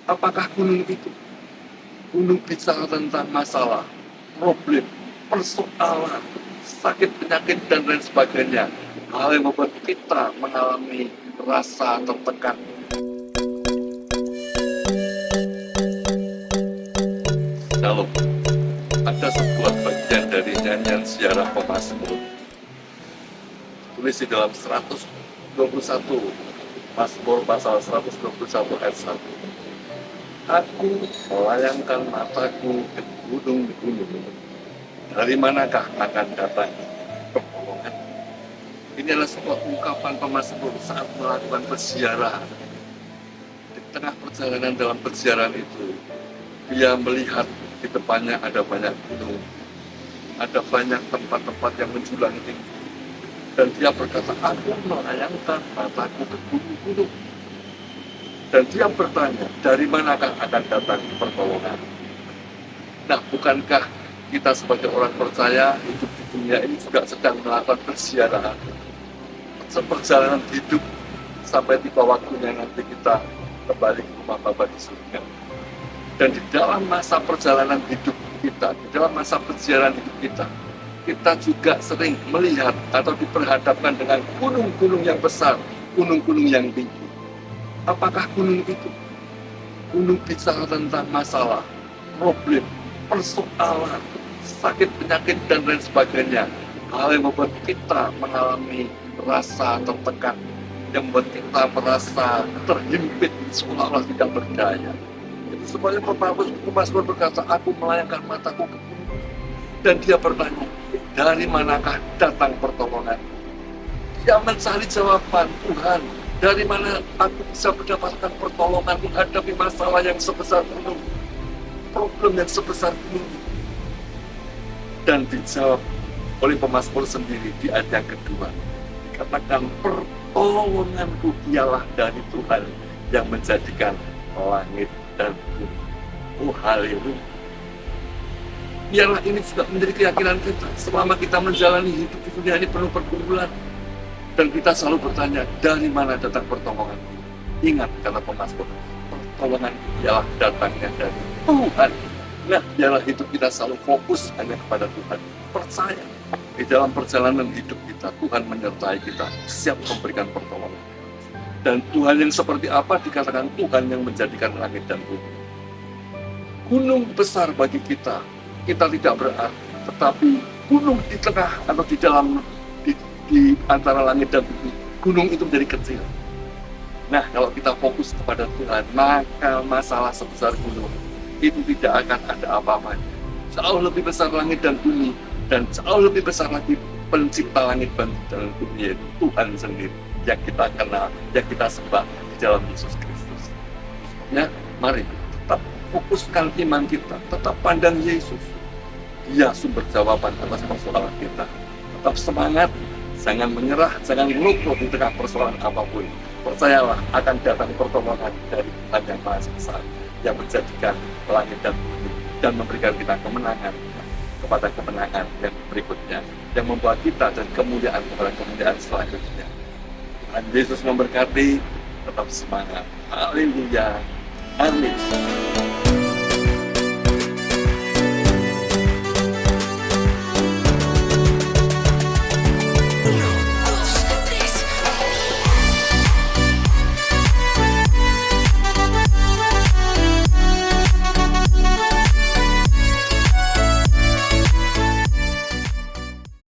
Apakah gunung itu? Gunung bicara tentang masalah, problem, persoalan, sakit, penyakit, dan lain sebagainya. Hal yang membuat kita mengalami rasa tertekan. Shalom. Ada sebuah bagian dari nyanyian ziarah pemazmur tulis di dalam 121 Mazmur pasal 121 ayat 1. Aku melayangkan mataku ke gunung-gunung. Dari manakah akan datang pertolongan? Ini adalah sebuah ungkapan pemazmur saat melakukan perziarahan. Di tengah perjalanan dalam perziarahan itu, dia melihat di depannya ada banyak gunung, ada banyak tempat-tempat yang menjulang tinggi. Dan dia berkata, aku melayangkan mataku ke gunung-gunung. Dan dia bertanya, dari manakah akan datang pertolongan? Nah, bukankah kita sebagai orang percaya hidup di dunia ini juga sedang melakukan perziarahan, perjalanan hidup sampai tiba waktunya nanti kita kembali ke rumah Bapa di surga. Dan di dalam masa perjalanan hidup kita, di dalam masa perziarahan hidup kita juga sering melihat atau diperhadapkan dengan gunung-gunung yang besar, gunung-gunung yang tinggi. Apakah gunung itu? Gunung bicara tentang masalah, problem, persoalan, sakit, penyakit, dan lain sebagainya. Hal yang membuat kita mengalami rasa tertekan, yang membuat kita merasa terhimpit, seolah-olah tidak berdaya. Itu semuanya pemazmur berkata, aku melayangkan mataku ke gunung. Dan dia bertanya, dari manakah datang pertolongan? Dia mencari jawaban, Tuhan, dari mana aku bisa mendapatkan pertolongan menghadapi masalah yang sebesar gunung, problem yang sebesar gunung. Dan dijawab oleh pemazmur sendiri di ayat yang kedua. Katakan, pertolonganku ialah dari Tuhan yang menjadikan langit dan bumi. Oh, haleluya. Biarlah ini juga menjadi keyakinan kita selama kita menjalani hidup di dunia ini penuh pergumulan. Dan kita selalu bertanya, dari mana datang pertolongan? Ingat kata pemazmur, pertolongan ialah datangnya dari Tuhan. Nah, biarlah hidup kita selalu fokus hanya kepada Tuhan. Percaya di dalam perjalanan hidup kita, Tuhan menyertai kita, siap memberikan pertolongan. Dan Tuhan yang seperti apa dikatakan Tuhan yang menjadikan langit dan bumi. Gunung besar bagi kita tidak berarti, tetapi gunung di tengah atau di dalam di antara langit dan bumi, gunung itu menjadi kecil. Nah, kalau kita fokus kepada Tuhan, maka masalah sebesar gunung itu tidak akan ada apa-apanya. Jauh lebih besar langit dan bumi, dan jauh lebih besar lagi pencipta langit dan bumi, yaitu Tuhan sendiri yang kita kenal, yang kita sembah di dalam Yesus Kristus. Ya, mari tetap fokuskan iman kita, tetap pandang Yesus. Dia sumber jawaban atas persoalan kita. Tetap semangat, jangan menyerah, jangan luluh di tengah persoalan apapun. Percayalah, akan datang pertolongan dari Tuhan yang Maha Besar, yang menjadikan langit dan bumi dan memberikan kita kemenangan kepada kemenangan yang berikutnya, yang membawa kita dan kemuliaan kepada kemuliaan selanjutnya. Tuhan Yesus memberkati, tetap semangat. Haleluya. Amin.